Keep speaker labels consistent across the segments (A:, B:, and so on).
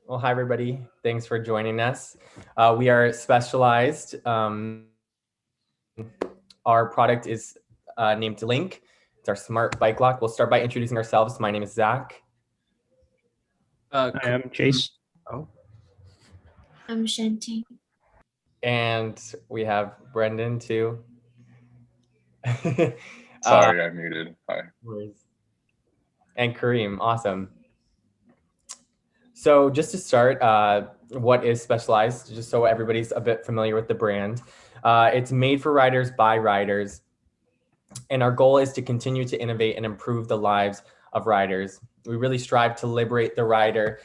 A: Well, hi, everybody. Thanks for joining us. We are specialized. Our product is named Link. It's our smart bike lock. We'll start by introducing ourselves. My name is Zach.
B: I am Chase.
A: Oh.
C: I'm Shanti.
A: And we have Brendan, too.
D: Sorry, I muted. Hi.
A: And Kareem. Awesome. So just to start, what is Specialized? Just so everybody's a bit familiar with the brand. It's made for riders by riders. And our goal is to continue to innovate and improve the lives of riders. We really strive to liberate the rider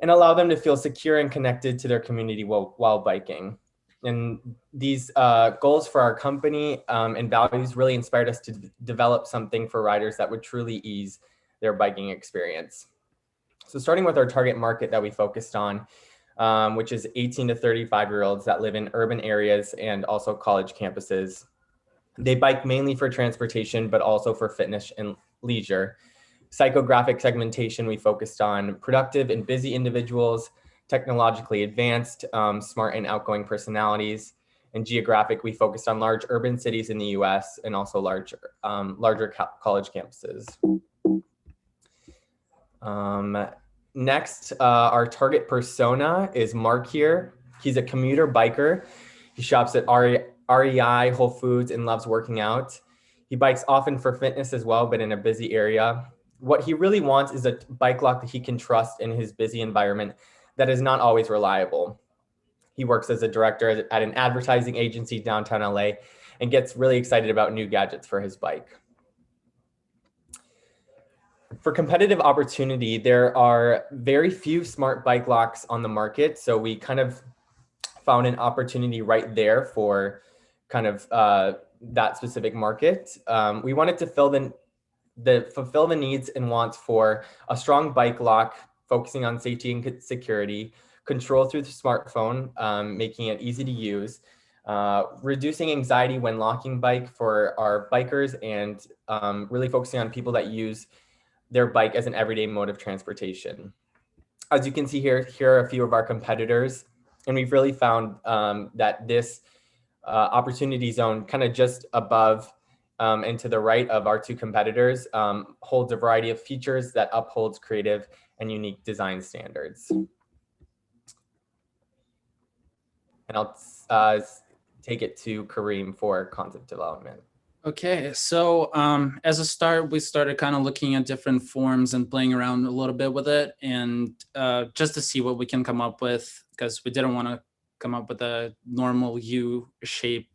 A: and allow them to feel secure and connected to their community while biking. And these goals for our company and values really inspired us to develop something for riders that would truly ease their biking experience. So starting with our target market that we focused on, which is 18 to 35-year-olds that live in urban areas and also college campuses. They bike mainly for transportation, but also for fitness and leisure. Psychographic segmentation, we focused on productive and busy individuals, technologically advanced, smart and outgoing personalities. And geographic, we focused on large urban cities in the US and also larger college campuses. Next, our target persona is Mark here. He's a commuter biker. He shops at REI, Whole Foods, and loves working out. He bikes often for fitness as well, but in a busy area. What he really wants is a bike lock that he can trust in his busy environment that is not always reliable. He works as a director at an advertising agency downtown LA and gets really excited about new gadgets for his bike. For competitive opportunity, there are very few smart bike locks on the market. So we kind of found an opportunity right there for kind of that specific market. We wanted to fulfill the needs and wants for a strong bike lock, focusing on safety and security, control through the smartphone, making it easy to use, reducing anxiety when locking bike for our bikers, and really focusing on people that use their bike as an everyday mode of transportation. As you can see here are a few of our competitors, and we've really found that this opportunity zone kind of just above and to the right of our two competitors holds a variety of features that upholds creative and unique design standards. And I'll take it to Kareem for concept development.
B: Okay, so as a start, we started kind of looking at different forms and playing around a little bit with it, and just to see what we can come up with, because we didn't want to come up with a normal U-shape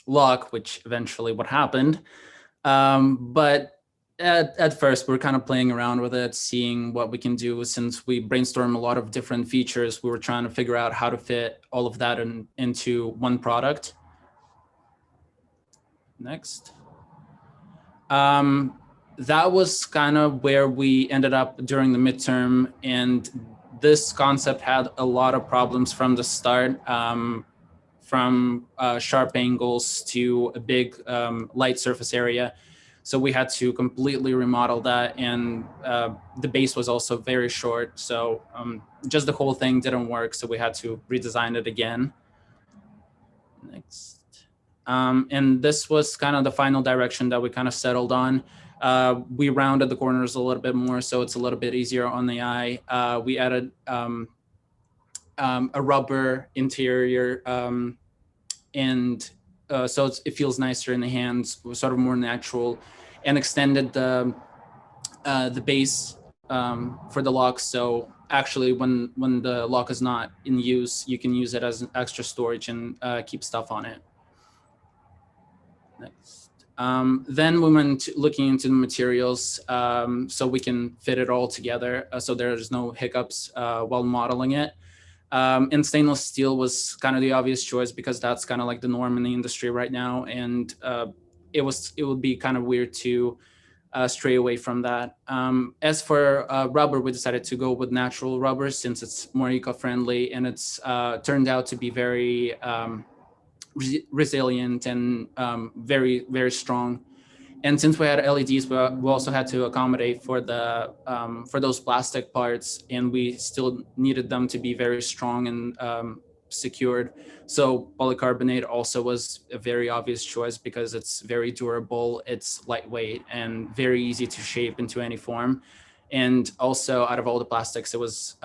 B: lock, which eventually what happened. But at first, we're kind of playing around with it, seeing what we can do. Since we brainstormed a lot of different features, we were trying to figure out how to fit all of that into one product. Next. That was kind of where we ended up during the midterm, and this concept had a lot of problems from the start, from sharp angles to a big light surface area. So we had to completely remodel that, and the base was also very short. So just the whole thing didn't work, so we had to redesign it again. Next. And this was kind of the final direction that we kind of settled on. We rounded the corners a little bit more, so it's a little bit easier on the eye. We added a rubber interior, and so it feels nicer in the hands, sort of more natural, and extended the base for the lock. So actually, when the lock is not in use, you can use it as an extra storage and keep stuff on it. Next. Then we went looking into the materials, so we can fit it all together, so there's no hiccups while modeling it. And stainless steel was kind of the obvious choice because that's kind of like the norm in the industry right now, and it would be kind of weird to stray away from that. As for rubber, we decided to go with natural rubber since it's more eco-friendly, and it's turned out to be very resilient and very, very strong. And since we had LEDs, we also had to accommodate for for those plastic parts, and we still needed them to be very strong and secured. So polycarbonate also was a very obvious choice because it's very durable, it's lightweight, and very easy to shape into any form. And also, out of all the plastics, it was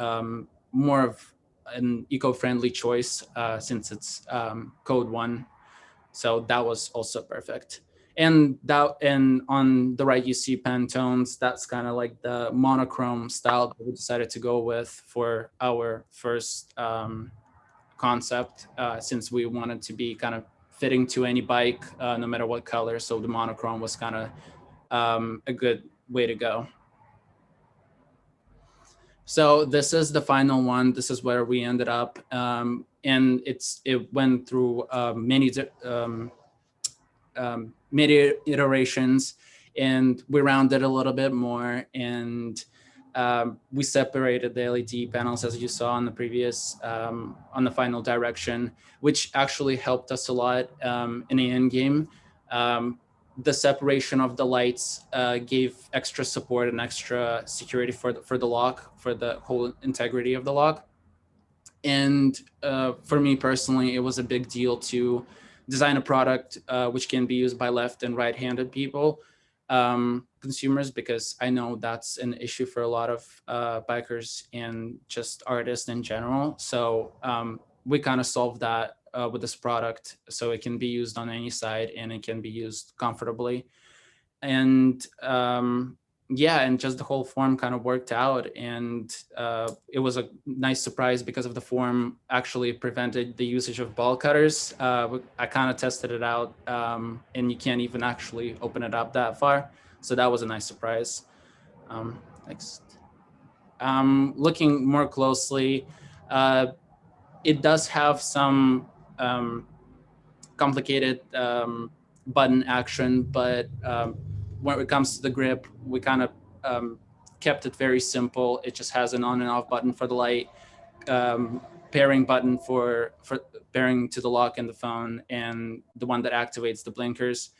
B: more of an eco-friendly choice since it's code 1. So that was also perfect. And on the right, you see Pantones. That's kind of like the monochrome style that we decided to go with for our first concept, since we wanted to be kind of fitting to any bike, no matter what color. So the monochrome was kind of a good way to go. So this is the final one. This is where we ended up. And it went through many iterations, and we rounded a little bit more, and we separated the LED panels, as you saw on the previous, on the final direction, which actually helped us a lot in the end game. The separation of the lights gave extra support and extra security for the lock, for the whole integrity of the lock. And for me personally, it was a big deal to design a product which can be used by left and right-handed people, consumers, because I know that's an issue for a lot of bikers and just artists in general. So we kind of solved that with this product, so it can be used on any side and it can be used comfortably. And yeah, and just the whole form kind of worked out, and it was a nice surprise because of the form actually prevented the usage of ball cutters. I kind of tested it out, and you can't even actually open it up that far, so that was a nice surprise. Next, looking more closely, it does have some complicated button action, but when it comes to the grip, we kind of kept it very simple. It just has an on and off button for the light, pairing button for pairing to the lock and the phone, and the one that activates the blinkers.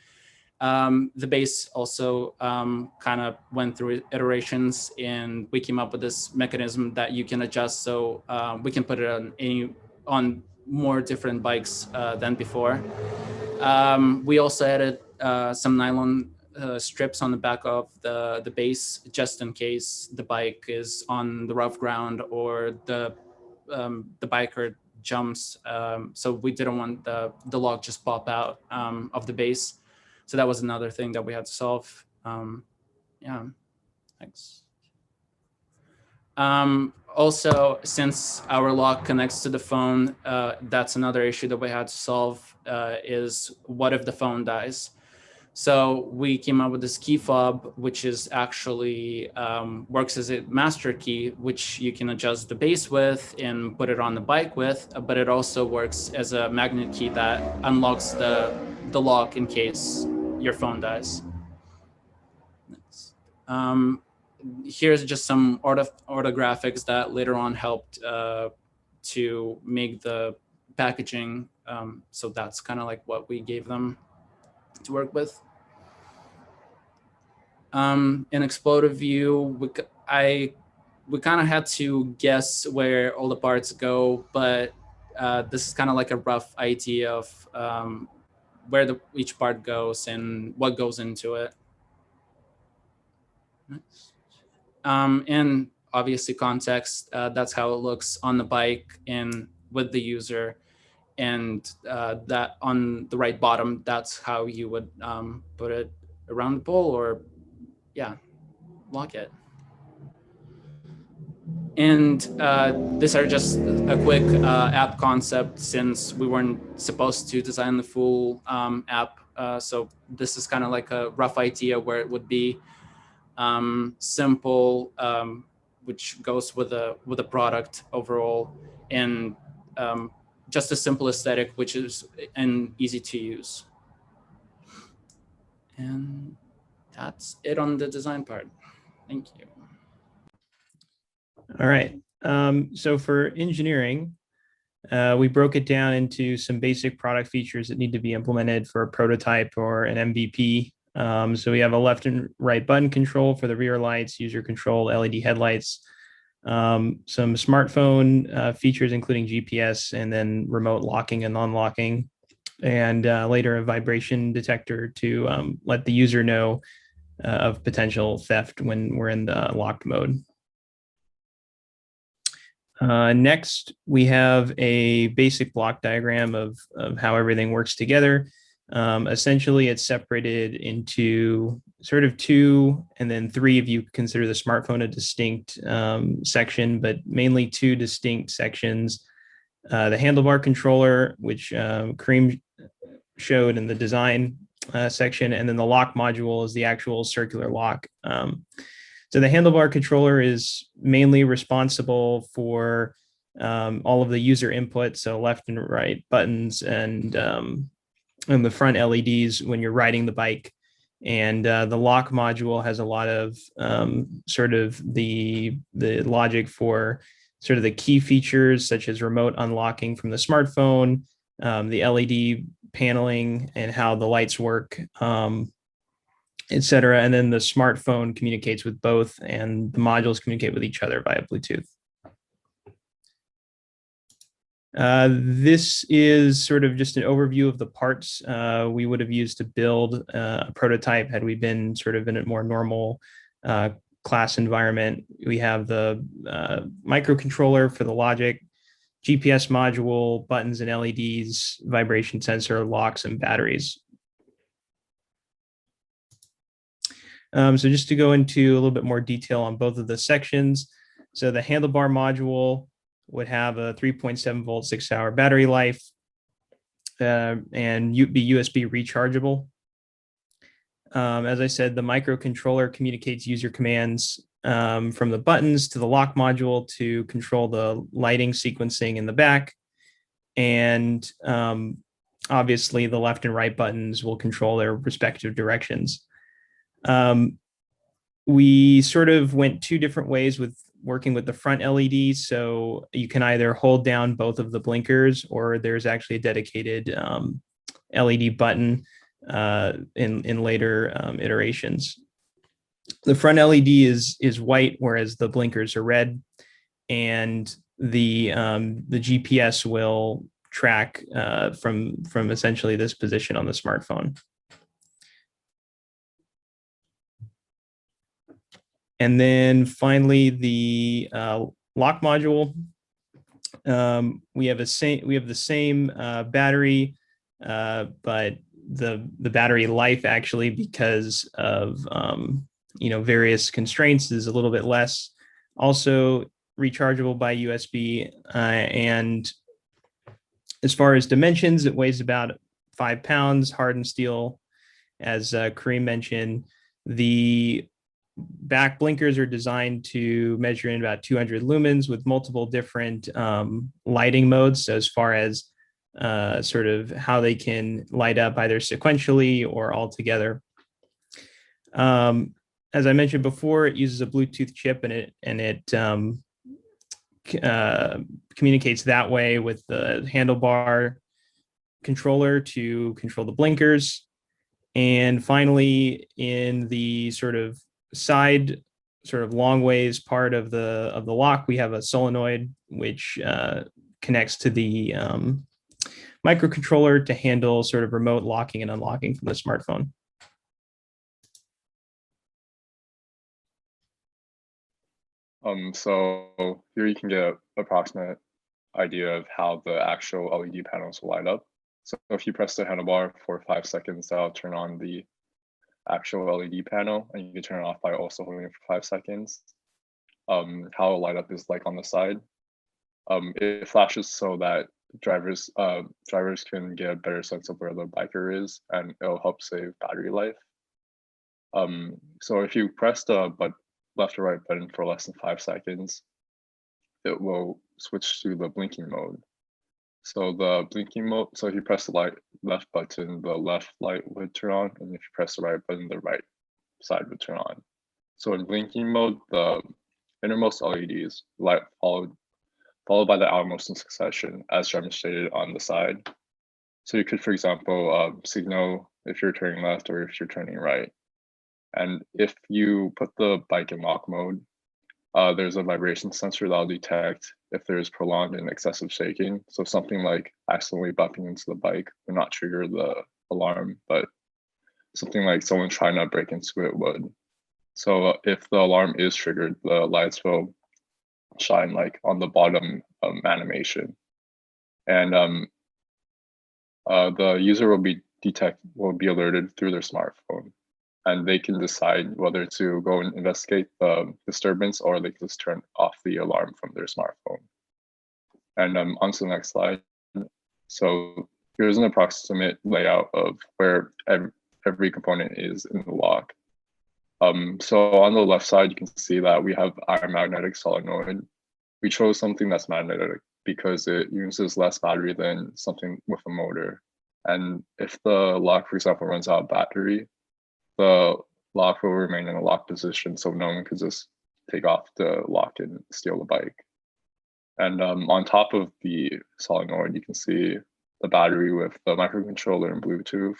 B: The base also kind of went through iterations, and we came up with this mechanism that you can adjust, so we can put it on more different bikes than before. We also added some nylon strips on the back of the base, just in case the bike is on the rough ground or the biker jumps. So we didn't want the lock just pop out of the base. So that was another thing that we had to solve. Yeah, thanks. Also, since our lock connects to the phone, that's another issue that we had to solve, is what if the phone dies? So we came up with this key fob, which is actually works as a master key, which you can adjust the base with and put it on the bike with, but it also works as a magnet key that unlocks the lock in case your phone dies. Here's just some orthographics that later on helped to make the packaging. So that's kind of like what we gave them to work with. In Exploded View, we kind of had to guess where all the parts go, but this is kind of like a rough idea of where each part goes and what goes into it. And obviously context, that's how it looks on the bike and with the user. And that on the right bottom, that's how you would put it around the pole, or yeah, lock it. And these are just a quick app concept, since we weren't supposed to design the full app. So this is kind of like a rough idea where it would be. Simple, which goes with a product overall, and just a simple aesthetic, which is and easy to use. And that's it on the design part. Thank you.
E: All right. So for engineering, we broke it down into some basic product features that need to be implemented for a prototype or an MVP. So we have a left and right button control for the rear lights, user control LED headlights, some smartphone features, including GPS, and then remote locking and unlocking, and later a vibration detector to let the user know of potential theft when we're in the locked mode. Next, we have a basic block diagram of how everything works together. Essentially, it's separated into sort of 2 and then 3 if you consider the smartphone a distinct section, but mainly 2 distinct sections. The handlebar controller, which Kareem showed in the design section, and then the lock module is the actual circular lock. So the handlebar controller is mainly responsible for all of the user input, so left and right buttons and the front LEDs when you're riding the bike. And the lock module has a lot of sort of the logic for sort of the key features, such as remote unlocking from the smartphone, the LED paneling and how the lights work, etc. And then the smartphone communicates with both, and the modules communicate with each other via Bluetooth. This is sort of just an overview of the parts we would have used to build a prototype had we been sort of in a more normal class environment. We have the microcontroller for the logic, GPS module, buttons and LEDs, vibration sensor, locks, and batteries. So just to go into a little bit more detail on both of the sections. So the handlebar module would have a 3.7 volt, 6-hour battery life and be USB rechargeable. As I said, the microcontroller communicates user commands from the buttons to the lock module to control the lighting sequencing in the back. And obviously the left and right buttons will control their respective directions. We sort of went 2 different ways with working with the front LED. So you can either hold down both of the blinkers, or there's actually a dedicated LED button in later iterations. The front LED is white, whereas the blinkers are red, and the GPS will track from essentially this position on the smartphone. And then finally, the lock module. We have the same battery, but the battery life actually, because of various constraints, is a little bit less. Also rechargeable by USB, and as far as dimensions, it weighs about 5 pounds, hardened steel, as Kareem mentioned. The back blinkers are designed to measure in about 200 lumens with multiple different lighting modes. So as far as sort of how they can light up either sequentially or all together. As I mentioned before, it uses a Bluetooth chip, and it communicates that way with the handlebar controller to control the blinkers. And finally, in the sort of side, sort of long ways part of the lock, we have a solenoid which connects to the microcontroller to handle sort of remote locking and unlocking from the smartphone.
D: So here you can get an approximate idea of how the actual LED panels will light up. So if you press the handlebar for 5 seconds, that'll turn on the actual LED panel, and you can turn it off by also holding it for 5 seconds. How it'll light up is like on the side. It flashes so that drivers can get a better sense of where the biker is, and it'll help save battery life. So if you press the left or right button for less than 5 seconds, it will switch to the blinking mode. So the blinking mode, so if you press the left button, the left light would turn on, and if you press the right button, the right side would turn on. So in blinking mode, the innermost LEDs light followed by the outermost in succession, as demonstrated on the side. So you could, for example, signal if you're turning left or if you're turning right. And if you put the bike in lock mode, there's a vibration sensor that'll detect if there's prolonged and excessive shaking. So something like accidentally bumping into the bike would not trigger the alarm, but something like someone trying to break into it would. So if the alarm is triggered, the lights will shine like on the bottom animation, and the user will be alerted through their smartphone, and they can decide whether to go and investigate the disturbance or they can just turn off the alarm from their smartphone. And on to the next slide. So here's an approximate layout of where every component is in the lock. So on the left side, you can see that we have our magnetic solenoid. We chose something that's magnetic because it uses less battery than something with a motor. And if the lock, for example, runs out of battery, the lock will remain in a lock position, so no one could just take off the lock and steal the bike. And on top of the solenoid, you can see the battery with the microcontroller and Bluetooth.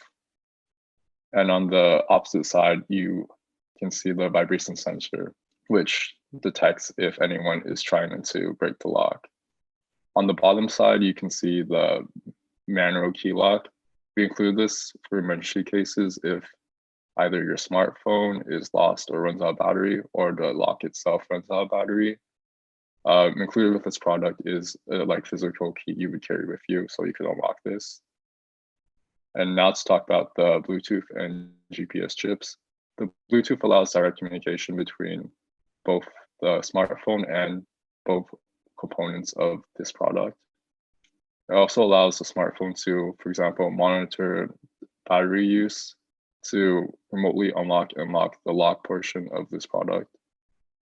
D: And on the opposite side, you can see the vibration sensor, which detects if anyone is trying to break the lock. On the bottom side, you can see the manual key lock. We include this for emergency cases if either your smartphone is lost or runs out of battery, or the lock itself runs out of battery. Included with this product is like physical key you would carry with you, so you can unlock this. And now let's talk about the Bluetooth and GPS chips. The Bluetooth allows direct communication between both the smartphone and both components of this product. It also allows the smartphone to, for example, monitor battery use to remotely unlock and lock the lock portion of this product,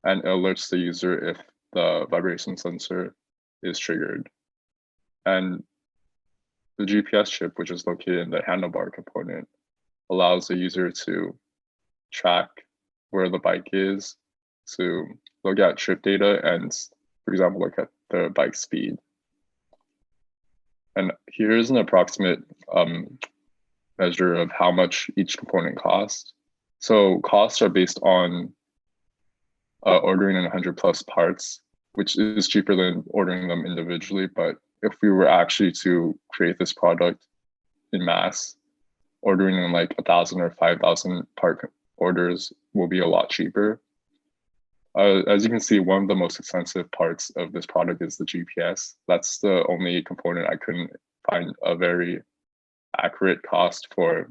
D: and it alerts the user if the vibration sensor is triggered. And the GPS chip, which is located in the handlebar component, allows the user to track where the bike is, to look at trip data and, for example, look at the bike speed. And here's an approximate measure of how much each component costs. So costs are based on ordering 100 plus parts, which is cheaper than ordering them individually. But if we were actually to create this product in mass, ordering in like 1,000 or 5,000 part orders will be a lot cheaper. As you can see, one of the most expensive parts of this product is the GPS. That's the only component I couldn't find a very accurate cost for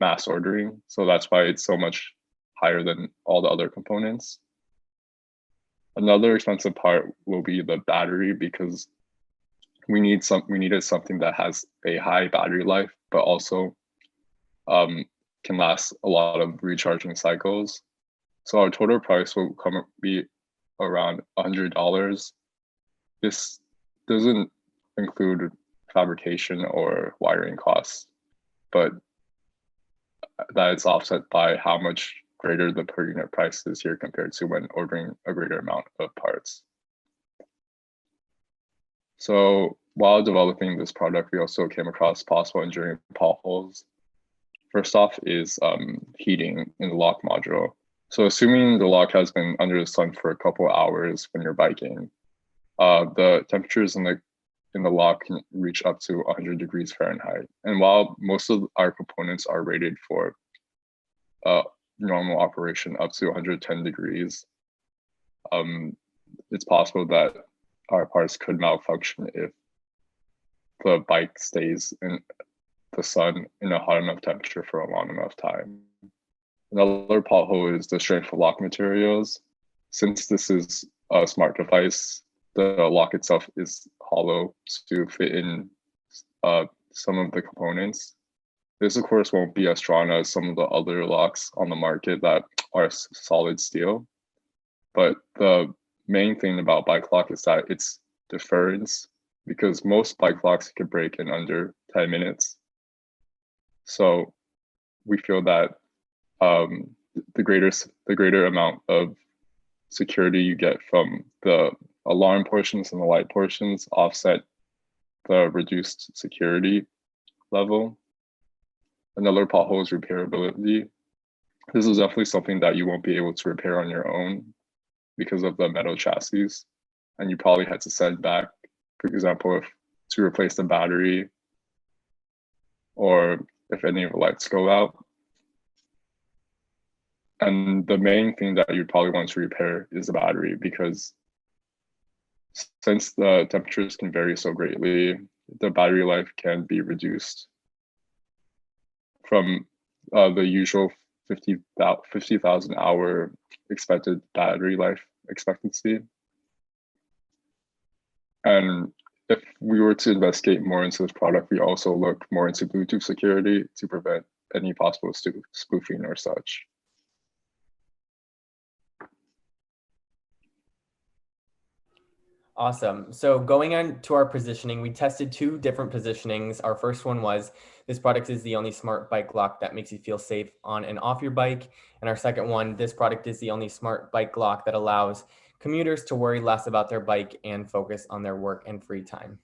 D: mass ordering. So that's why it's so much higher than all the other components. Another expensive part will be the battery, because we needed something that has a high battery life, but also can last a lot of recharging cycles. So our total price will be around $100. This doesn't include fabrication or wiring costs, but that is offset by how much greater the per unit price is here compared to when ordering a greater amount of parts. So while developing this product, we also came across possible engineering potholes. First off is heating in the lock module. So assuming the lock has been under the sun for a couple hours when you're biking, the temperatures in the lock can reach up to 100 degrees Fahrenheit. And while most of our components are rated for normal operation up to 110 degrees, it's possible that our parts could malfunction if the bike stays in the sun in a hot enough temperature for a long enough time. Another pothole is the strength of lock materials. Since this is a smart device, the lock itself is hollow to fit in some of the components. This, of course, won't be as strong as some of the other locks on the market that are solid steel. But the main thing about bike lock is that it's deference, because most bike locks can break in under 10 minutes. So we feel that the greater amount of security you get from the alarm portions and the light portions offset the reduced security level. Another pothole is repairability. This is definitely something that you won't be able to repair on your own because of the metal chassis. And you probably had to send back, for example, if to replace the battery or if any of the lights go out. And the main thing that you probably want to repair is the battery, because since the temperatures can vary so greatly, the battery life can be reduced from the usual 50,000 hour expected battery life expectancy. And if we were to investigate more into this product, we also look more into Bluetooth security to prevent any possible spoofing or such.
A: Awesome. So going on to our positioning, we tested 2 different positionings. Our first one was, this product is the only smart bike lock that makes you feel safe on and off your bike. And our second one, this product is the only smart bike lock that allows commuters to worry less about their bike and focus on their work and free time.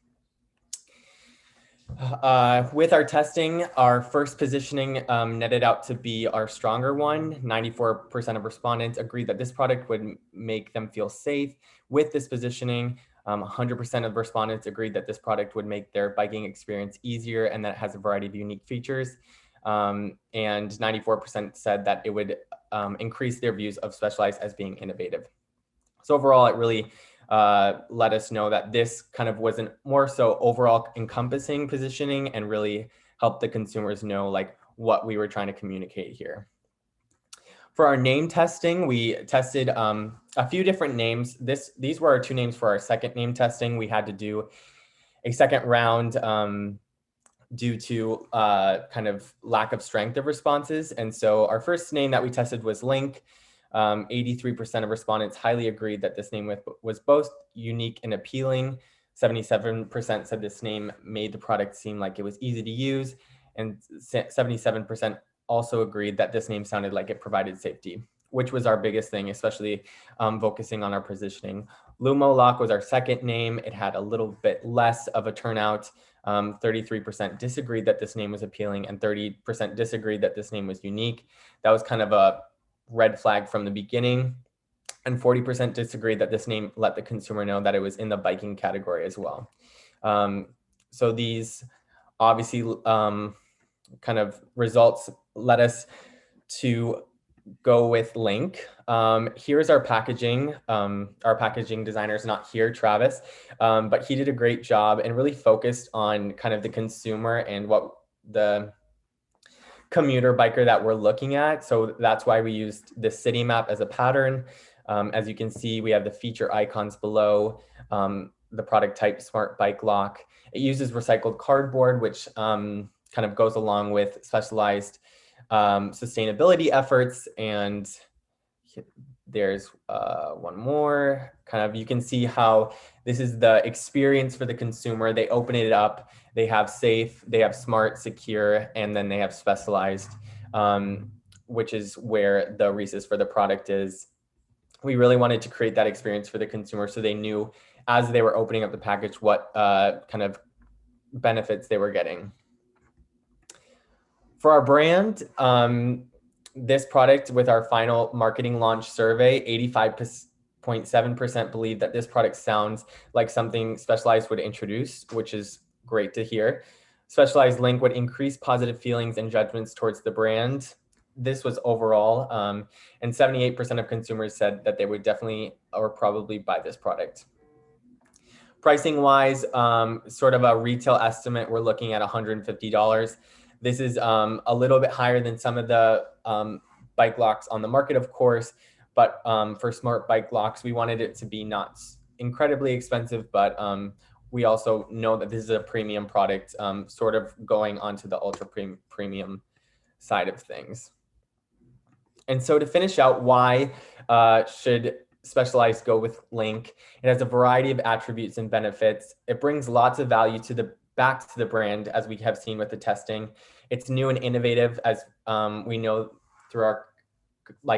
A: With our testing, our first positioning netted out to be our stronger one. 94% of respondents agreed that this product would make them feel safe. With this positioning, 100% of respondents agreed that this product would make their biking experience easier and that it has a variety of unique features. And 94% said that it would increase their views of Specialized as being innovative. So overall, it really let us know that this kind of wasn't more so overall encompassing positioning and really helped the consumers know like what we were trying to communicate here. For our name testing, we tested a few different names. These were our 2 names for our second name testing. We had to do a second round due to kind of lack of strength of responses. And so our first name that we tested was Link. 83% of respondents highly agreed that this name was both unique and appealing. 77% said this name made the product seem like it was easy to use. And 77% also agreed that this name sounded like it provided safety, which was our biggest thing, especially focusing on our positioning. Lumo Lock was our second name. It had a little bit less of a turnout. 33% disagreed that this name was appealing and 30% disagreed that this name was unique. That was kind of a red flag from the beginning, and 40% disagreed that this name let the consumer know that it was in the biking category as well. So these obviously kind of results led us to go with Link. Here's our packaging. Our packaging designer is not here, Travis, but he did a great job and really focused on kind of the consumer and what the commuter biker that we're looking at. So that's why we used the city map as a pattern. As you can see, we have the feature icons below, the product type Smart Bike Lock. It uses recycled cardboard, which kind of goes along with Specialized sustainability efforts. And there's one more kind of, you can see how this is the experience for the consumer. They open it up, they have safe, they have smart, secure, and then they have Specialized, which is where the recess for the product is. We really wanted to create that experience for the consumer so they knew as they were opening up the package what kind of benefits they were getting. For our brand, this product, with our final marketing launch survey, 85.7% believe that this product sounds like something Specialized would introduce, which is great to hear. Specialized Link would increase positive feelings and judgments towards the brand. This was overall, and 78% of consumers said that they would definitely or probably buy this product. Pricing wise, sort of a retail estimate, we're looking at $150. This is a little bit higher than some of the bike locks on the market, of course, but for smart bike locks, we wanted it to be not incredibly expensive, but we also know that this is a premium product, sort of going onto the ultra premium side of things. And so to finish out, why should Specialized go with Link? It has a variety of attributes and benefits. It brings lots of value back to the brand, as we have seen with the testing. It's new and innovative, as we know through our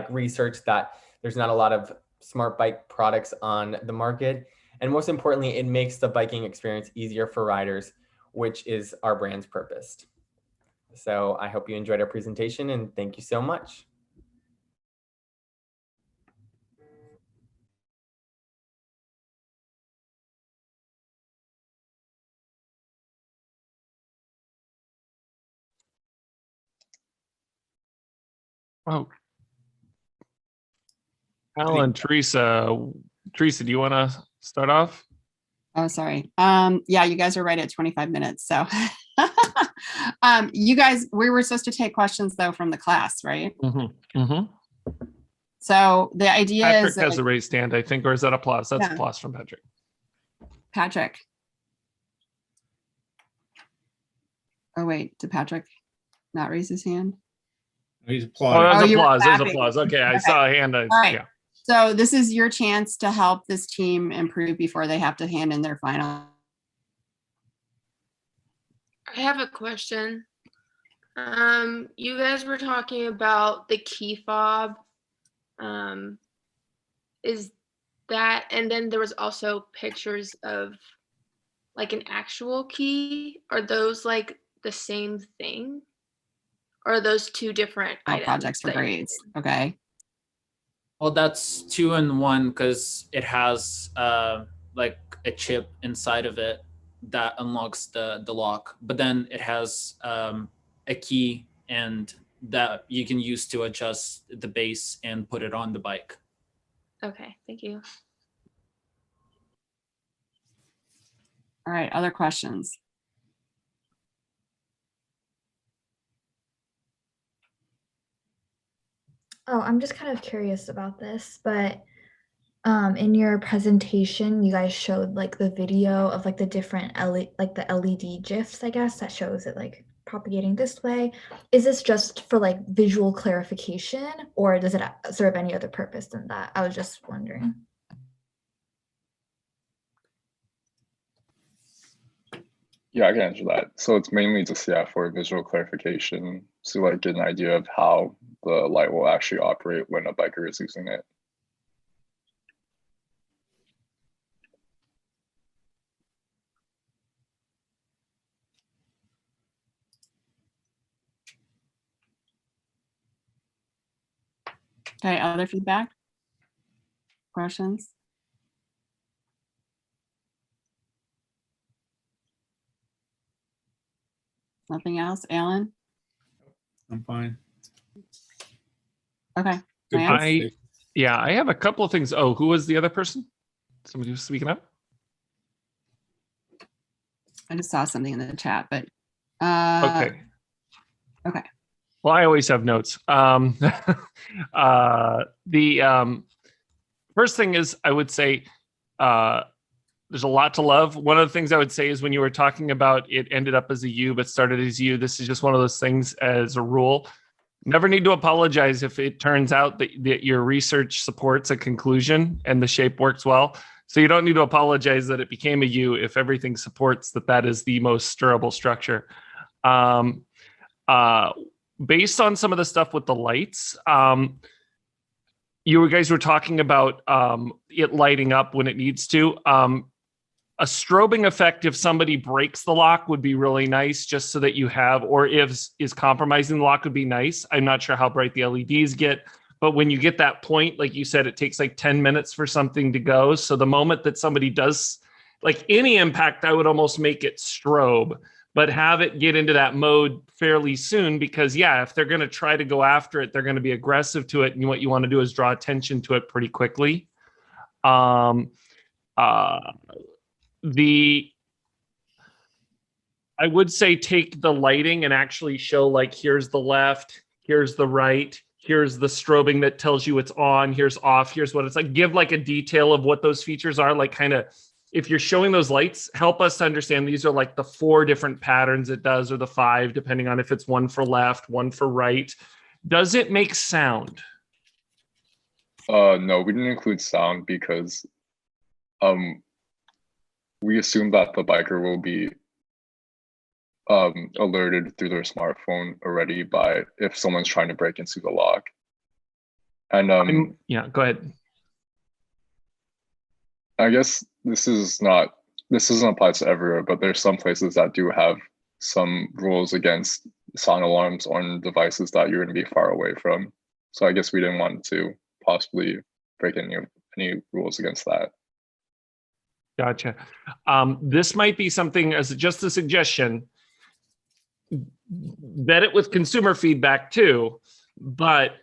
A: research that there's not a lot of smart bike products on the market. And most importantly, it makes the biking experience easier for riders, which is our brand's purpose. So I hope you enjoyed our presentation, and thank you so much.
F: Oh, Alan, Teresa, do you want to start off?
G: Oh, sorry. Yeah, you guys are right at 25 minutes. So you guys, we were supposed to take questions though from the class, right?
F: Mm-hmm. Mm-hmm.
G: So the idea
F: Patrick
G: is
F: has a raised hand, I think, or is that applause? That's
G: Yeah.
F: applause from Patrick.
G: Patrick. Oh, wait, did Patrick not raise his hand?
H: He's
F: Oh,
H: applauding.
F: there's
G: Oh, you were
F: applause. There's
G: clapping.
F: applause. Okay, I
G: Okay.
F: saw a hand.
G: All right.
F: Yeah.
G: So this is your chance to help this team improve before they have to hand in their final.
C: I have a question. You guys were talking about the key fob. Is that, and then there was also pictures of like an actual key. Are those like the same thing? Or are those two different items?
G: Projects for
C: that you're
G: grades.
C: doing?
G: Okay.
B: Well, that's 2-in-1 because it has like a chip inside of it that unlocks the lock, but then it has a key and that you can use to adjust the base and put it on the bike.
C: Okay, thank you.
G: All right. Other questions?
I: Oh, I'm just kind of curious about this, but in your presentation, you guys showed like the video of like the different like the LED GIFs, I guess, that shows it like propagating this way. Is this just for like visual clarification, or does it serve any other purpose than that? I was just wondering.
D: Yeah, I can answer that. So it's mainly just, yeah, for visual clarification, to like get an idea of how the light will actually operate when a biker is using it.
G: Okay. Other feedback? Questions? Nothing else? Alan?
H: I'm fine.
G: Okay.
H: Good.
G: Lance?
F: I have a couple of things. Oh, who was the other person? Somebody was speaking up?
G: I just saw something in the chat, but
F: Okay.
G: Okay.
F: Well, I always have notes. The first thing is, I would say there's a lot to love. One of the things I would say is when you were talking about it ended up as a U but started as U, this is just one of those things as a rule. Never need to apologize if it turns out that your research supports a conclusion and the shape works well. So you don't need to apologize that it became a U if everything supports that is the most durable structure. Based on some of the stuff with the lights, you guys were talking about it lighting up when it needs to. A strobing effect, if somebody breaks the lock, would be really nice, just so that you have, or is compromising the lock, would be nice. I'm not sure how bright the LEDs get, but when you get that point, like you said, it takes like 10 minutes for something to go. So the moment that somebody does, like any impact, I would almost make it strobe, but have it get into that mode fairly soon, because yeah, if they're going to try to go after it, they're going to be aggressive to it. And what you want to do is draw attention to it pretty quickly. I would say take the lighting and actually show like, here's the left, here's the right, here's the strobing that tells you it's on, here's off, here's what it's like. Give like a detail of what those features are. Like kind of, if you're showing those lights, help us to understand these are like the 4 different patterns it does, or the 5, depending on if it's one for left, one for right. Does it make sound?
D: No, we didn't include sound because we assume that the biker will be alerted through their smartphone already by if someone's trying to break into the lock. And
F: yeah, go ahead.
D: I guess this doesn't apply to everywhere, but there's some places that do have some rules against sound alarms on devices that you're going to be far away from. So I guess we didn't want to possibly break any rules against that.
F: Gotcha. This might be something as just a suggestion. Vet it with consumer feedback too, but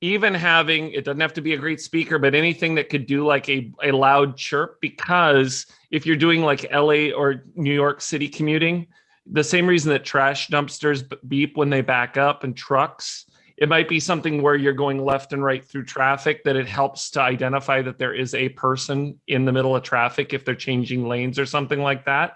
F: even having, it doesn't have to be a great speaker, but anything that could do like a loud chirp, because if you're doing like LA or New York City commuting, the same reason that trash dumpsters beep when they back up and trucks, it might be something where you're going left and right through traffic that it helps to identify that there is a person in the middle of traffic if they're changing lanes or something like that.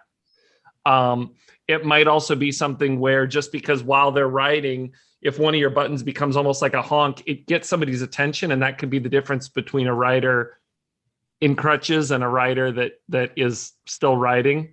F: It might also be something where just because while they're riding, if one of your buttons becomes almost like a honk, it gets somebody's attention, and that could be the difference between a rider in crutches and a rider that is still riding.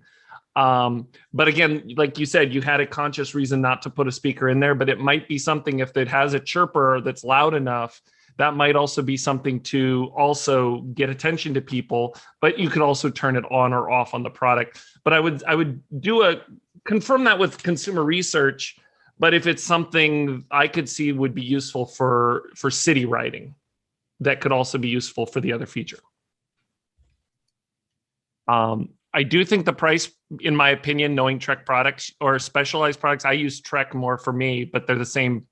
F: But again, like you said, you had a conscious reason not to put a speaker in there, but it might be something if it has a chirper that's loud enough, that might also be something to also get attention to people, but you could also turn it on or off on the product. But I would confirm that with consumer research, but if it's something I could see would be useful for city riding, that could also be useful for the other feature. I do think the price, in my opinion, knowing Trek products or Specialized products, I use Trek more for me, but they're the same,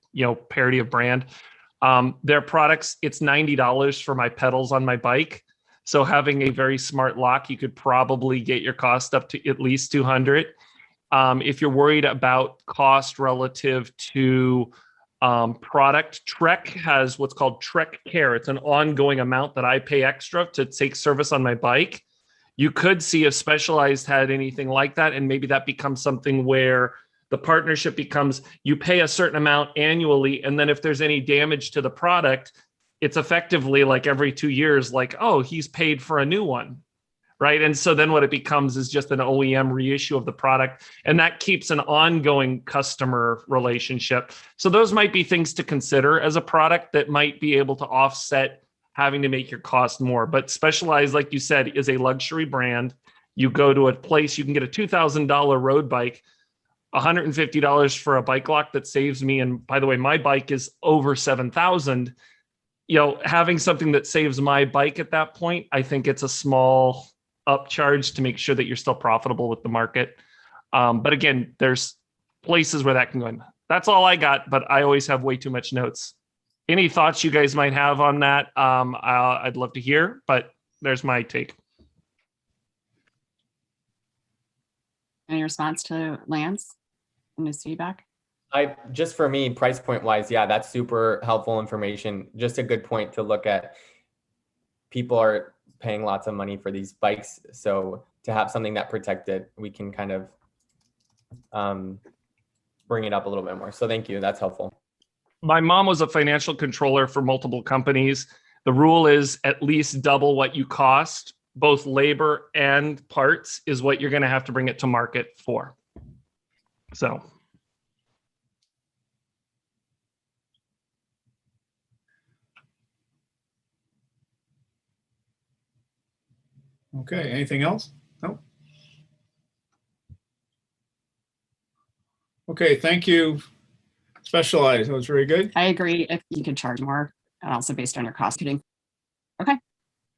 F: parity of brand. Their products, it's $90 for my pedals on my bike. So having a very smart lock, you could probably get your cost up to at least $200. If you're worried about cost relative to product, Trek has what's called Trek Care. It's an ongoing amount that I pay extra to take service on my bike. You could see if Specialized had anything like that, and maybe that becomes something where the partnership becomes you pay a certain amount annually, and then if there's any damage to the product, it's effectively like every 2 years, like, oh, he's paid for a new one, right? And so then what it becomes is just an OEM reissue of the product, and that keeps an ongoing customer relationship. So those might be things to consider as a product that might be able to offset having to make your cost more. But Specialized, like you said, is a luxury brand. You go to a place, you can get a $2,000 road bike, $150 for a bike lock that saves me. And by the way, my bike is over 7,000. Having something that saves my bike at that point, I think it's a small upcharge to make sure that you're still profitable with the market. But again, there's places where that can go in. That's all I got, but I always have way too much notes. Any thoughts you guys might have on that? I'd love to hear, but there's my take.
G: Any response to Lance and his feedback?
A: Just for me, price point wise, yeah, that's super helpful information. Just a good point to look at. People are paying lots of money for these bikes, so to have something that protected, we can kind of bring it up a little bit more. So thank you, that's helpful.
F: My mom was a financial controller for multiple companies. The rule is at least double what you cost, both labor and parts, is what you're going to have to bring it to market for. So.
H: Okay, anything else? No. Okay, thank you. Specialized, that was very good.
G: I agree. If you could charge more, and also based on your cost.